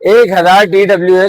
1,000 TWh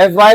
FY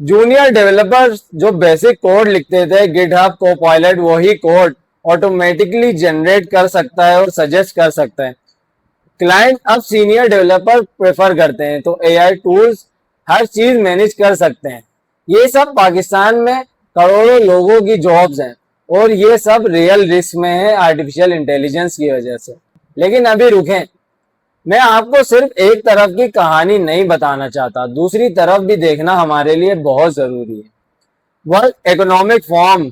junior developers जो basic code लिखते थे, गिटहब कोपायलट वही कोड ऑटोमेटिकली जनरेट कर सकता है और सजेस्ट कर सकता है। क्लाइंट अब सीनियर डेवलपर प्रेफर करते हैं, तो एआई टूल्स हर चीज मैनेज कर सकते हैं। ये सब पाकिस्तान में करोड़ों लोगों की जॉब्स हैं और ये सब रियल रिस्क में है आर्टिफिशियल इंटेलिजेंस की वजह से। लेकिन अभी रुकें, मैं आपको सिर्फ एक तरफ की कहानी नहीं बताना चाहता, दूसरी तरफ भी देखना हमारे लिए बहुत जरूरी है। वर्ल्ड इकोनॉमिक फोरम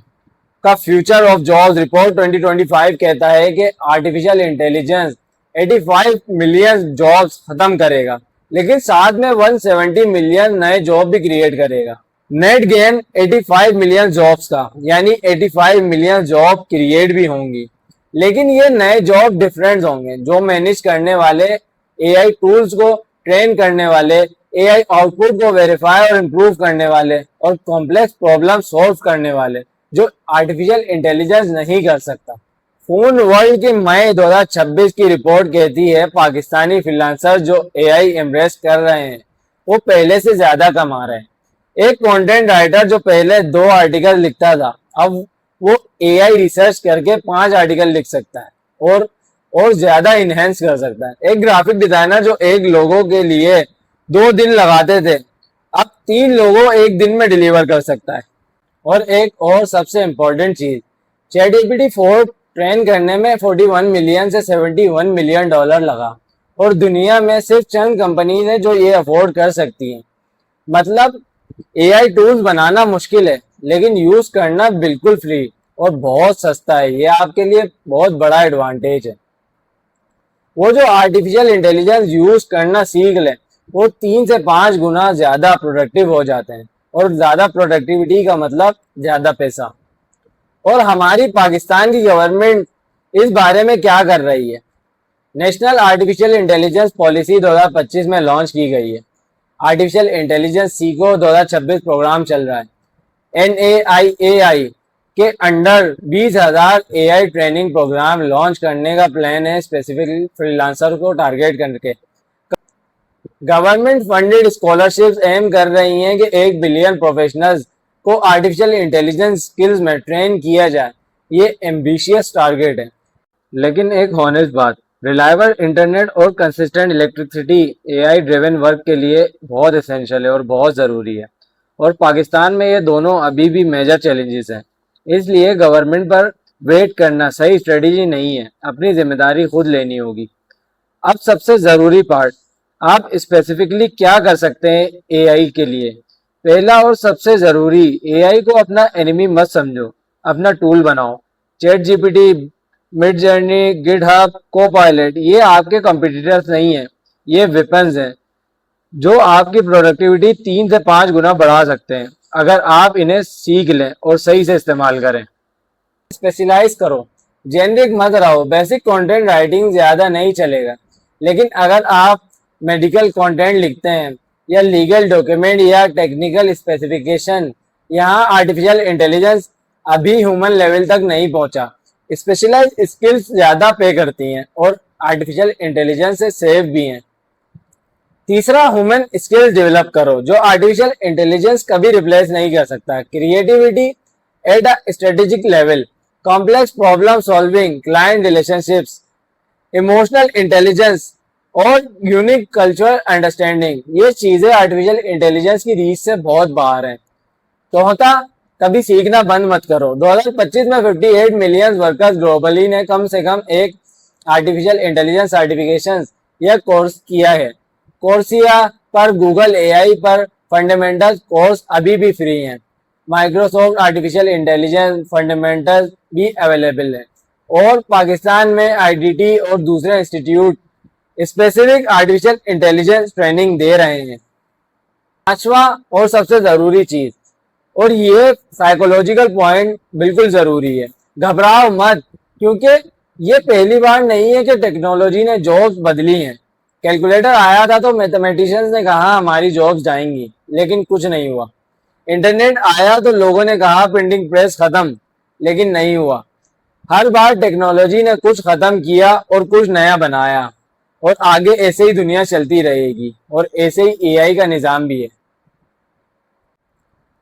का फ्यूचर ऑफ जॉब्स रिपोर्ट 2025 कहता है कि आर्टिफिशियल इंटेलिजेंस 85 मिलियन जॉब्स खत्म करेगा, लेकिन साथ में 170 मिलियन नए जॉब भी क्रिएट करेगा। नेट गेन 85 मिलियन जॉब्स का, यानी 85 मिलियन जॉब क्रिएट भी होंगी, लेकिन ये नए जॉब डिफरेंट होंगे। जो मैनेज करने वाले, एआई टूल्स को ट्रेन करने वाले, एआई आउटपुट को वेरीफाई और इम्प्रूव करने वाले और कॉम्प्लेक्स प्रॉब्लम सॉल्व करने वाले, जो आर्टिफिशियल इंटेलिजेंस नहीं कर सकता। फोन वर्ल्ड की मई 2026 की रिपोर्ट कहती है पाकिस्तानी फ्रीलांसर जो एआई एम्ब्रेस कर रहे हैं वो पहले से ज्यादा कमा रहे हैं। एक कंटेंट राइटर जो पहले 2 आर्टिकल लिखता था, अब वो एआई रिसर्च करके 5 आर्टिकल लिख सकता है और ज्यादा इनहेंस कर सकता है। एक ग्राफिक डिजाइनर जो एक लोगो के लिए 2 दिन लगाते थे, अब 3 लोगो एक दिन में डिलीवर कर सकता है। और एक और सबसे इम्पोर्टेंट चीज, ChatGPT 4 ट्रेन करने में 41 मिलियन से 71 मिलियन डॉलर लगा और दुनिया में सिर्फ चंद कंपनी है जो ये अफोर्ड कर सकती हैं। मतलब एआई टूल्स बनाना मुश्किल है, लेकिन यूज करना बिल्कुल फ्री और बहुत सस्ता है। ये आपके लिए बहुत बड़ा एडवांटेज है। वो जो आर्टिफिशियल इंटेलिजेंस यूज करना सीख ले, वो 3 से 5 गुना ज्यादा प्रोडक्टिव हो जाते हैं, और ज्यादा प्रोडक्टिविटी का मतलब ज्यादा पैसा। और हमारी पाकिस्तान की गवर्नमेंट इस बारे में क्या कर रही है? नेशनल आर्टिफिशियल इंटेलिजेंस पॉलिसी 2025 में लॉन्च की गई है। आर्टिफिशियल इंटेलिजेंस सीखो 2026 प्रोग्राम चल रहा है। NAIAI के under 20,000 AI training program launch करने का प्लान है, स्पेसिफिकली फ्रीलांसर को टारगेट करके। गवर्नमेंट फंडेड स्कॉलरशिप्स एम कर रही हैं कि 1 बिलियन प्रोफेशनल्स को आर्टिफिशियल इंटेलिजेंस स्किल्स में ट्रेन किया जाए। ये एम्बिशियस टारगेट है, लेकिन एक हॉनेस्ट बात, रिलायबल इंटरनेट और consistent electricity AI driven work के लिए बहुत एसेंशियल है और बहुत ज़रूरी है। और पाकिस्तान में ये दोनों अभी भी मेजर चैलेंजेस हैं, इसलिए गवर्नमेंट पर वेट करना सही स्ट्रेटेजी नहीं है, अपनी जिम्मेदारी खुद लेनी होगी। अब सबसे ज़रूरी पार्ट, आप स्पेसिफिकली क्या कर सकते हैं एआई के लिए? पहला और सबसे ज़रूरी, एआई को अपना एनिमी मत समझो, अपना टूल बनाओ। ChatGPT, मिडजर्नी, गिटहब, कोपायलट ये आपके कॉम्पिटिटर्स नहीं हैं, ये वेपन्स हैं जो आपकी प्रोडक्टिविटी 3 से 5 गुना बढ़ा सकते हैं अगर आप इन्हें सीख लें और सही से इस्तेमाल करें। स्पेशलाइज करो, जेनरिक मत रहो। बेसिक कंटेंट राइटिंग ज़्यादा नहीं चलेगा, लेकिन अगर आप मेडिकल कंटेंट लिखते हैं या लीगल डॉक्यूमेंट या टेक्निकल स्पेसिफिकेशन, यहाँ आर्टिफिशियल इंटेलिजेंस अभी ह्यूमन लेवल तक नहीं पहुंचा। स्पेशलाइज स्किल्स ज़्यादा पे करती हैं और आर्टिफिशियल इंटेलिजेंस से सेफ भी हैं। तीसरा, ह्यूमन स्किल्स डेवलप करो जो आर्टिफिशियल इंटेलिजेंस कभी रिप्लेस नहीं कर सकता। Creativity at a strategic level, complex problem solving, client relationships, emotional intelligence और यूनिक कल्चरल अंडरस्टैंडिंग, ये चीज़ें आर्टिफिशियल इंटेलिजेंस की रीच से बहुत बाहर हैं। चौथा, कभी सीखना बंद मत करो। 2025 में 58 मिलियन वर्कर्स ग्लोबली ने कम से कम एक आर्टिफिशियल इंटेलिजेंस सर्टिफिकेशन या कोर्स किया है। कोर्सिया पर, गूगल एआई पर फंडामेंटल कोर्स अभी भी फ्री हैं। माइक्रोसॉफ्ट आर्टिफिशियल इंटेलिजेंस फंडामेंटल भी अवेलेबल है, और पाकिस्तान में आईडीटी और दूसरे institute specific artificial intelligence training दे रहे हैं। पांचवा और सबसे ज़रूरी चीज़, और ये साइकोलॉजिकल पॉइंट बिल्कुल ज़रूरी है, घबराओ मत, क्योंकि ये पहली बार नहीं है कि टेक्नोलॉजी ने जॉब्स बदली हैं। कैलकुलेटर आया था तो मैथमेटिशियंस ने कहा हमारी जॉब्स जाएंगी, लेकिन कुछ नहीं हुआ। इंटरनेट आया तो लोगों ने कहा प्रिंटिंग प्रेस खत्म, लेकिन नहीं हुआ। हर बार टेक्नोलॉजी ने कुछ खत्म किया और कुछ नया बनाया, और आगे ऐसे ही दुनिया चलती रहेगी, और ऐसे ही एआई का निज़ाम भी है।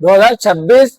2026